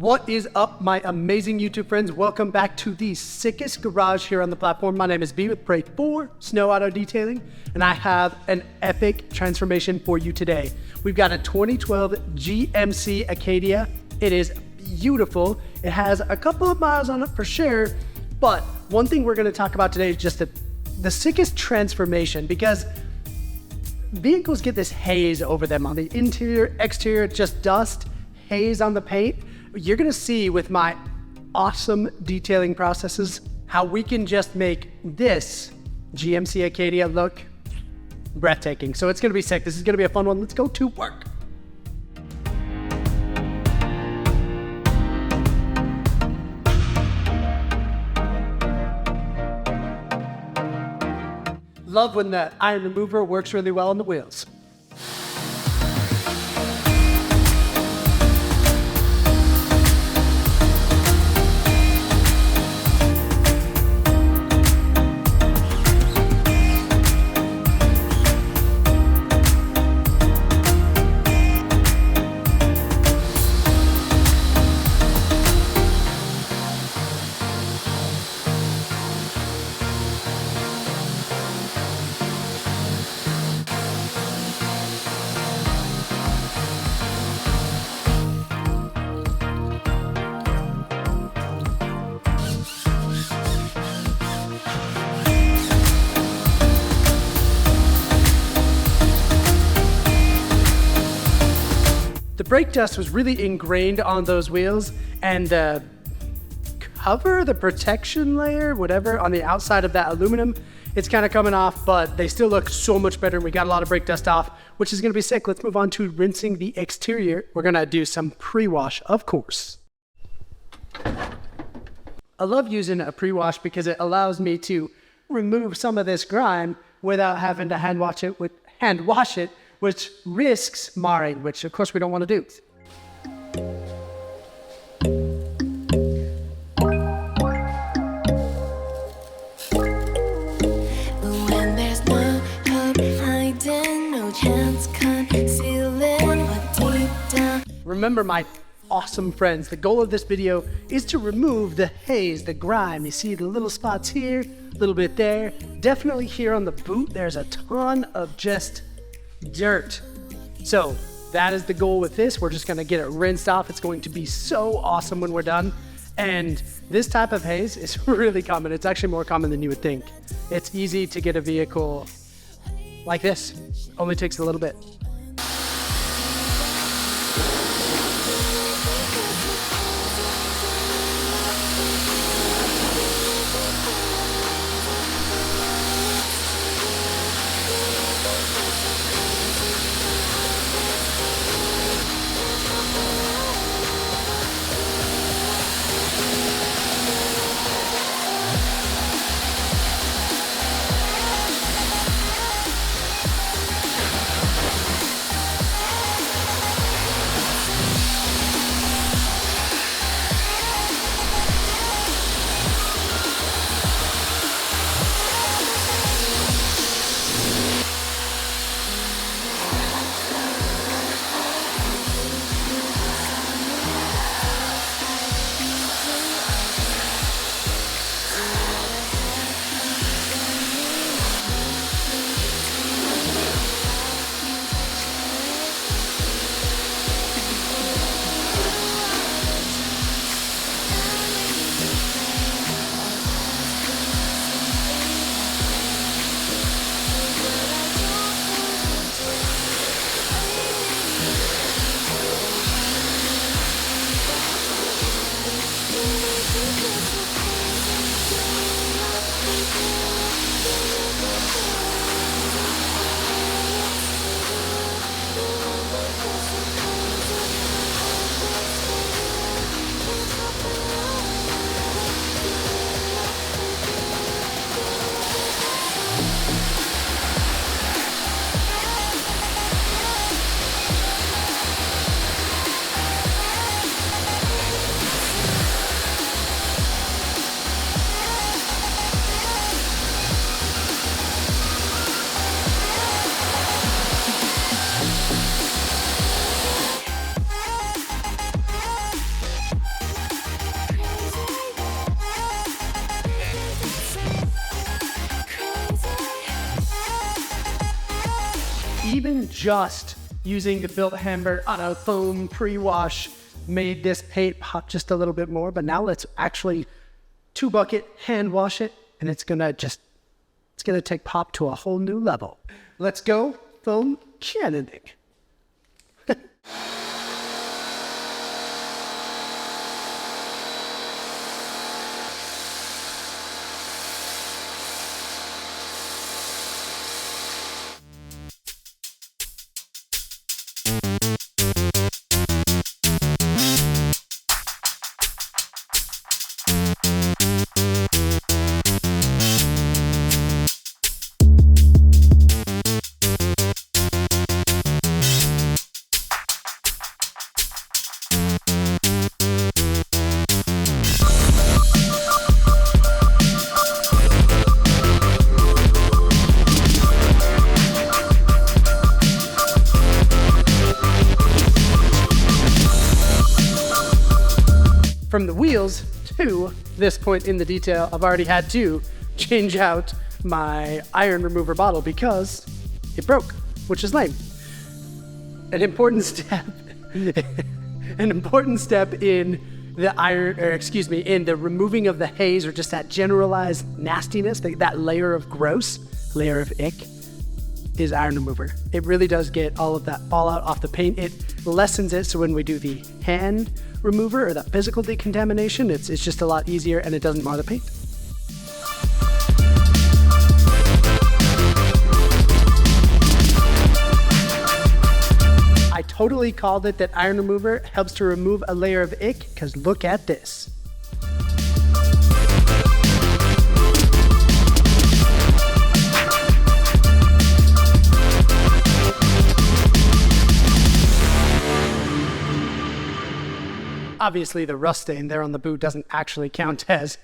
What is up, my amazing YouTube friends? Welcome back to the sickest garage here on the platform. My name is B with Pray 4 Snow Auto Detailing, and I have an epic transformation for you today. We've got a 2012 GMC Acadia. It is beautiful. It has a couple of miles on it for sure, but one thing we're going to talk about today is just the sickest transformation, because vehicles get this haze over them on the interior, exterior, just dust, haze on the paint. You're gonna see with my awesome detailing processes how we can just make this GMC Acadia look breathtaking. So it's gonna be sick. This is gonna be a fun one. Let's go to work. Love when the iron remover works really well on the wheels. The brake dust was really ingrained on those wheels, and the cover, the protection layer, whatever, on the outside of that aluminum, it's kind of coming off, but they still look so much better. We got a lot of brake dust off, which is going to be sick. Let's move on to rinsing the exterior. We're going to do some pre-wash, of course. I love using a pre-wash because it allows me to remove some of this grime without having to hand wash it, which risks marring, which of course we don't want to do. When there's no hope hiding, no chance concealing what deep down. Remember, my awesome friends, the goal of this video is to remove the haze, the grime. You see the little spots here, a little bit there. Definitely here on the boot, there's a ton of just dirt. So that is the goal with this. We're just going to get it rinsed off. It's going to be so awesome when we're done. And this type of haze is really common. It's actually more common than you would think. It's easy to get a vehicle like this. Only takes a little bit. even just using the filth hammer on a foam pre-wash made this paint pop just a little bit more, but now let's actually 2-bucket hand wash it, and it's gonna take pop to a whole new level. Let's go foam cannoning. From the wheels to this point in the detail, I've already had to change out my iron remover bottle because it broke, which is lame. An important step in in the removing of the haze, or just that generalized nastiness, that layer of ick, is iron remover. It really does get all of that fallout off the paint. It lessens it, so when we do the hand remover or that physical decontamination, it's just a lot easier and it doesn't mar the paint. I totally called it that iron remover helps to remove a layer of ick, because look at this. Obviously, the rust stain there on the boot doesn't actually count as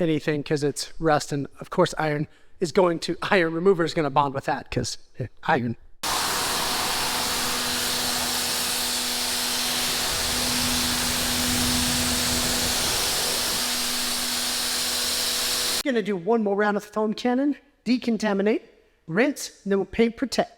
anything because it's rust, and of course iron remover is going to bond with that because iron. Going to do one more round of the foam cannon, decontaminate, rinse, and then we'll paint protect.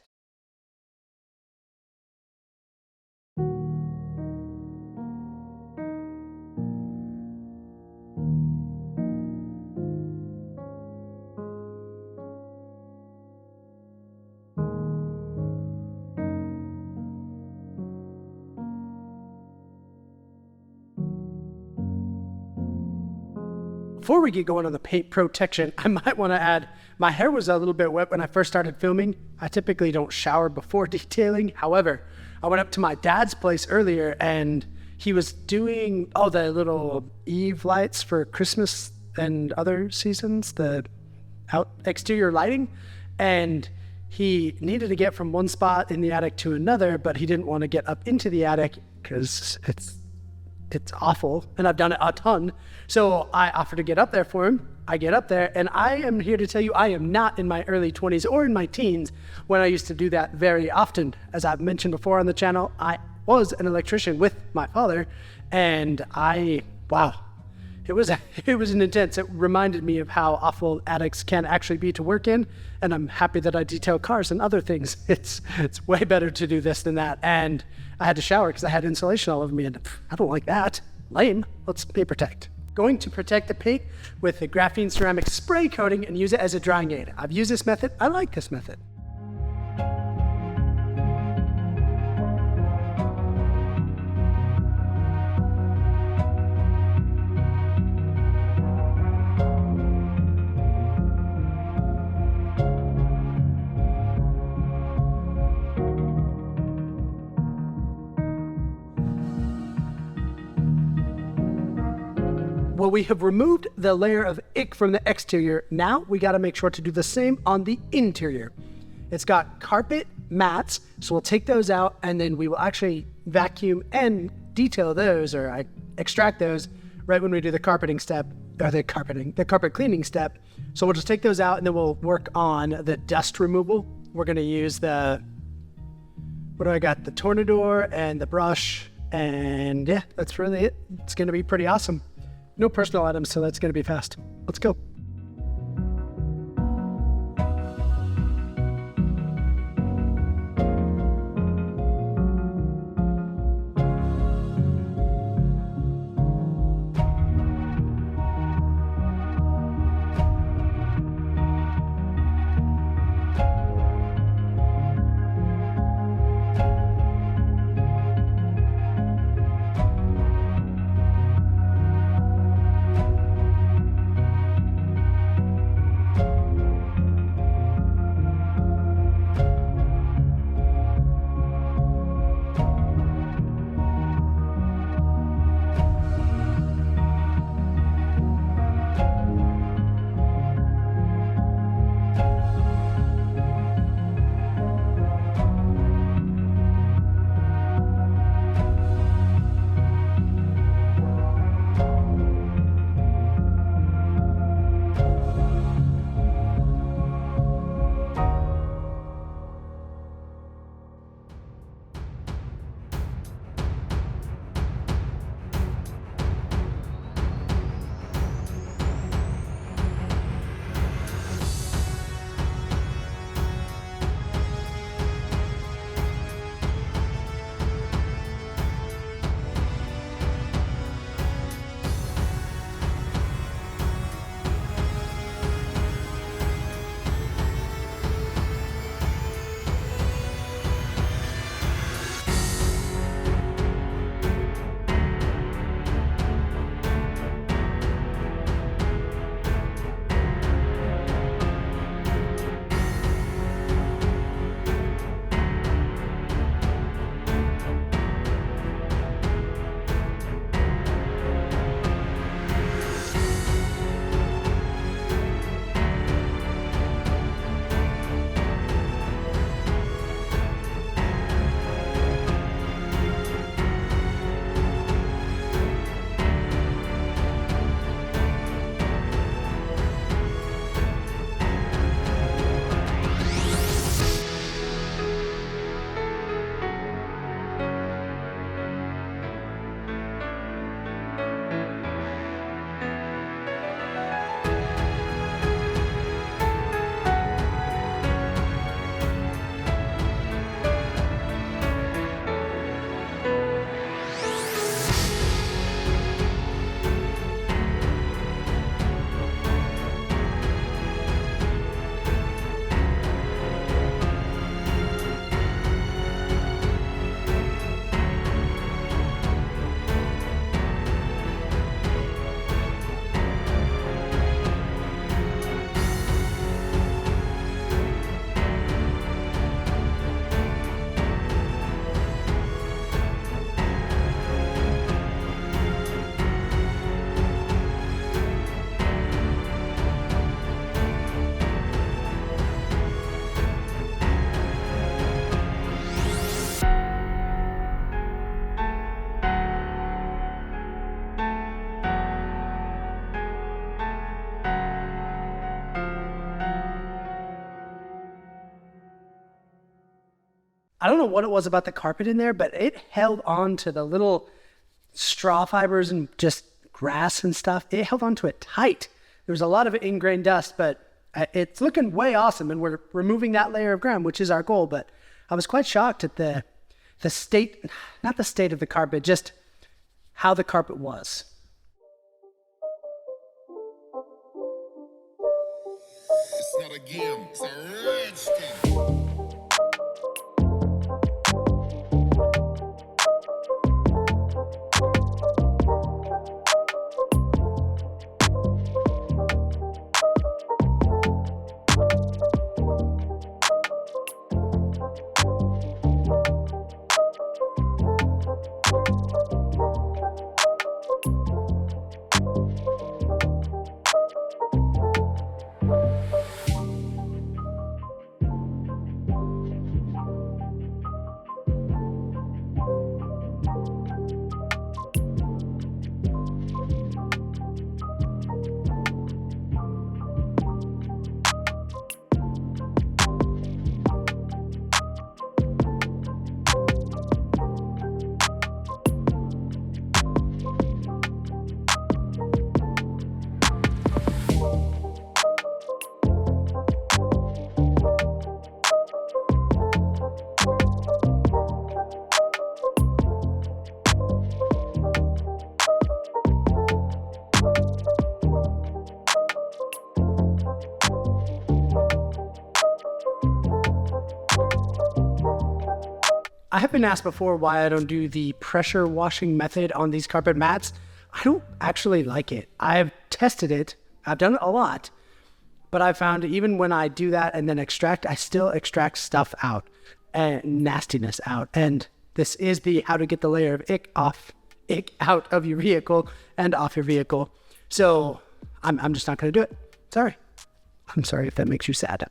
Before we get going on the paint protection, I might want to add, my hair was a little bit wet when I first started filming. I typically don't shower before detailing. However, I went up to my dad's place earlier and he was doing the little Eve lights for Christmas and other seasons, the exterior lighting. And he needed to get from one spot in the attic to another, but he didn't want to get up into the attic because it's awful, and I've done it a ton. So I offered to get up there for him. I get up there, and I am here to tell you I am not in my early 20s or in my teens when I used to do that very often. As I've mentioned before on the channel, I was an electrician with my father, and it was an intense. It reminded me of how awful attics can actually be to work in, and I'm happy that I detail cars and other things. It's way better to do this than that. And I had to shower because I had insulation all over me, and I don't like that. Lame. Let's paint protect. Going to protect the paint with the graphene ceramic spray coating and use it as a drying aid. I've used this method. I like this method. Well, we have removed the layer of ick from the exterior. Now we got to make sure to do the same on the interior. It's got carpet mats, so we'll take those out and then we will actually vacuum and detail those, or I extract those right when we do the carpeting step, or the carpet cleaning step. So we'll just take those out and then we'll work on the dust removal. We're going to use the Tornador and the brush, and yeah, that's really it. It's going to be pretty awesome. No personal items, so that's going to be fast. Let's go. I don't know what it was about the carpet in there, but it held on to the little straw fibers and just grass and stuff. It held on to it tight. There was a lot of ingrained dust, but it's looking way awesome, and we're removing that layer of ground, which is our goal. But I was quite shocked at the state, not the state of the carpet, just how the carpet was. It's not a game, it's a rich thing. I have been asked before why I don't do the pressure washing method on these carpet mats. I don't actually like it. I've tested it. I've done it a lot. But I found even when I do that and then extract, I still extract stuff out and nastiness out. And this is the how to get the layer of ick out of your vehicle and off your vehicle. So I'm just not going to do it. Sorry. I'm sorry if that makes you sad.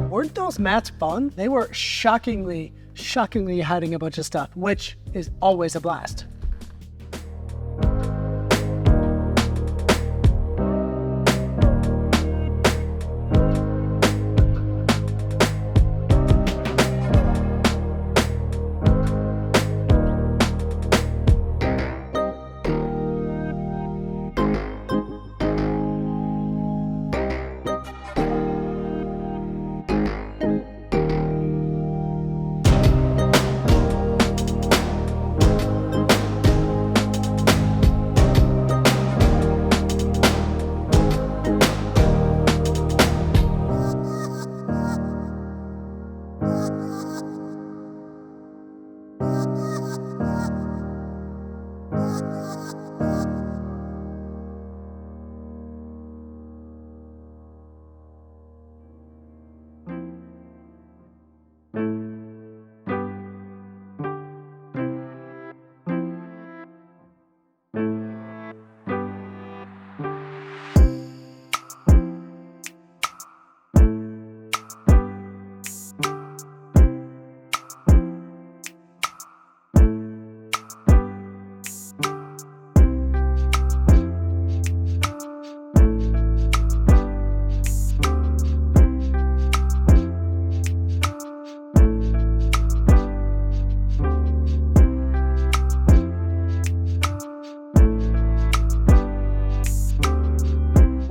Weren't those mats fun? They were shockingly hiding a bunch of stuff, which is always a blast.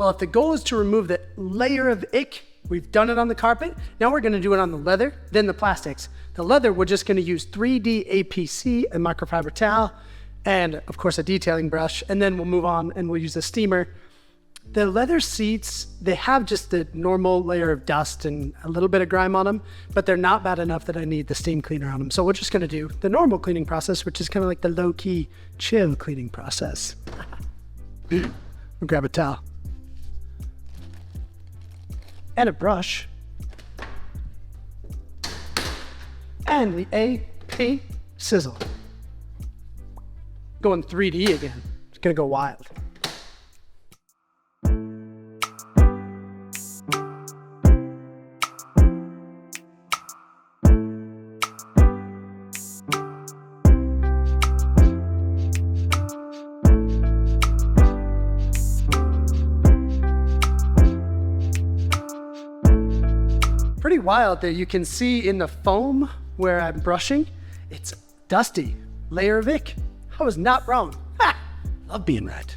Well, if the goal is to remove the layer of ick, we've done it on the carpet. Now we're gonna do it on the leather, then the plastics. The leather, we're just gonna use 3D APC, a microfiber towel, and of course a detailing brush, and then we'll move on and we'll use a steamer. The leather seats, they have just the normal layer of dust and a little bit of grime on them, but they're not bad enough that I need the steam cleaner on them. So we're just gonna do the normal cleaning process, which is kind of like the low-key, chill cleaning process. We'll grab a towel. And a brush. And the AP sizzle. Going 3D again. It's gonna go wild. Pretty wild that you can see in the foam where I'm brushing, it's dusty, layer of ick. I was not wrong. Ha! Love being right.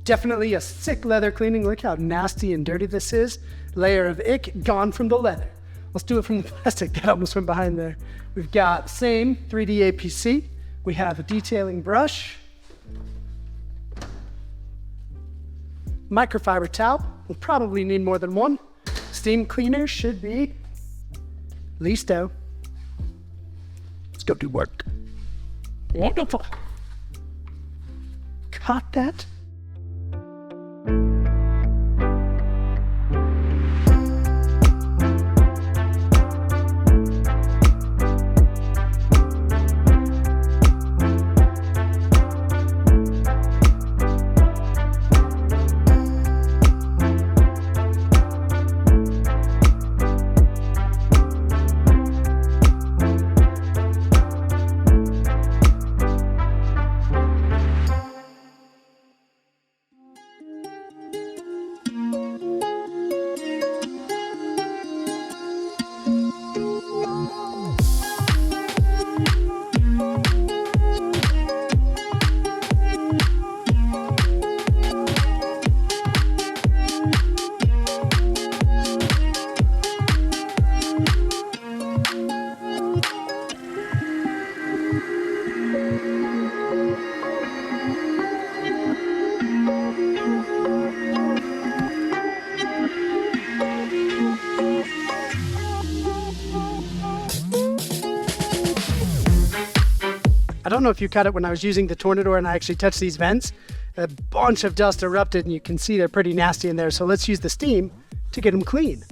Definitely a sick leather cleaning. Look how nasty and dirty this is. Layer of ick gone from the leather. Let's do it from the plastic. That almost went behind there. We've got same 3D APC. We have a detailing brush. Microfiber towel. We'll probably need more than one. Steam cleaner should be listo. Let's go do work. Wonderful. Caught that. I don't know if you caught it when I was using the Tornador and I actually touched these vents. A bunch of dust erupted and you can see they're pretty nasty in there. So let's use the steam to get them clean.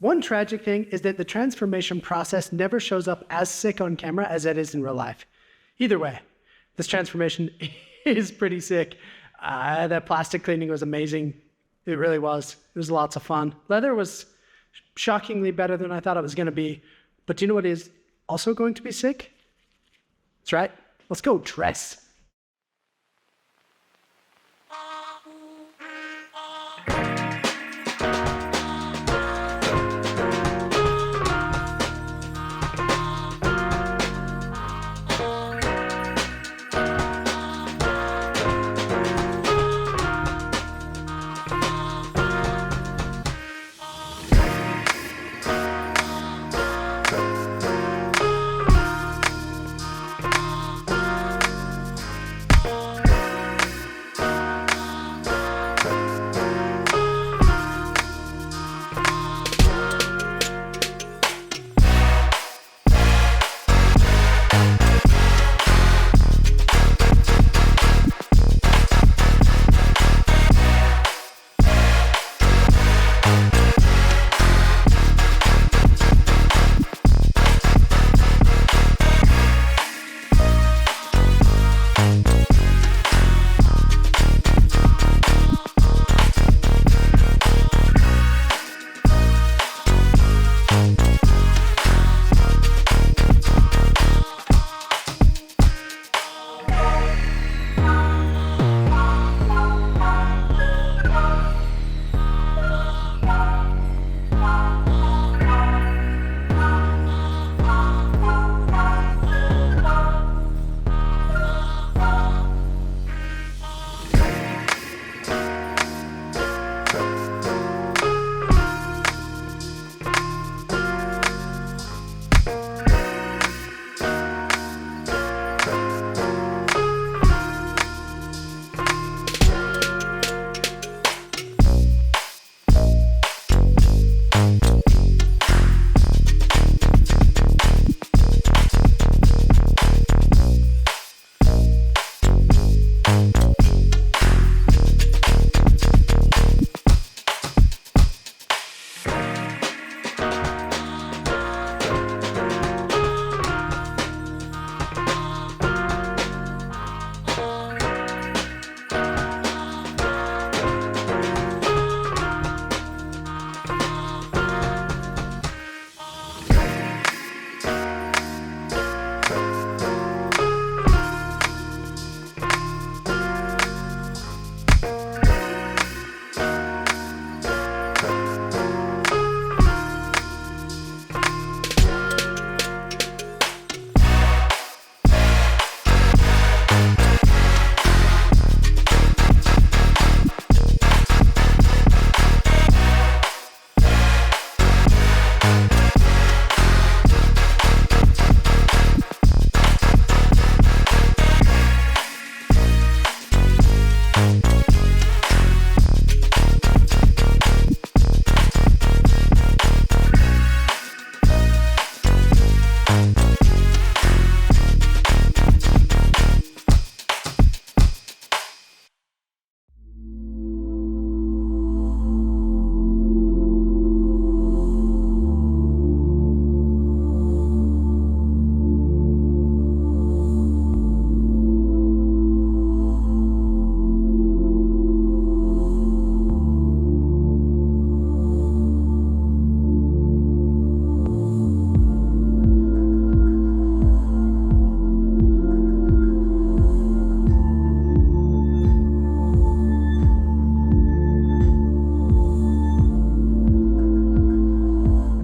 One tragic thing is that the transformation process never shows up as sick on camera as it is in real life. Either way, this transformation is pretty sick. That plastic cleaning was amazing. It really was. It was lots of fun. Leather was shockingly better than I thought it was going to be. But do you know what is also going to be sick? That's right. Let's go dress.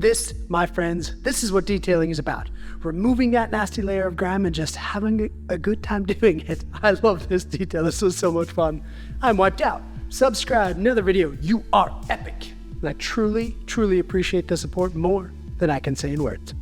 This, my friends, this is what detailing is about. Removing that nasty layer of grime and just having a good time doing it. I love this detail. This was so much fun. I'm wiped out. Subscribe, another video. You are epic. And I truly, truly appreciate the support more than I can say in words.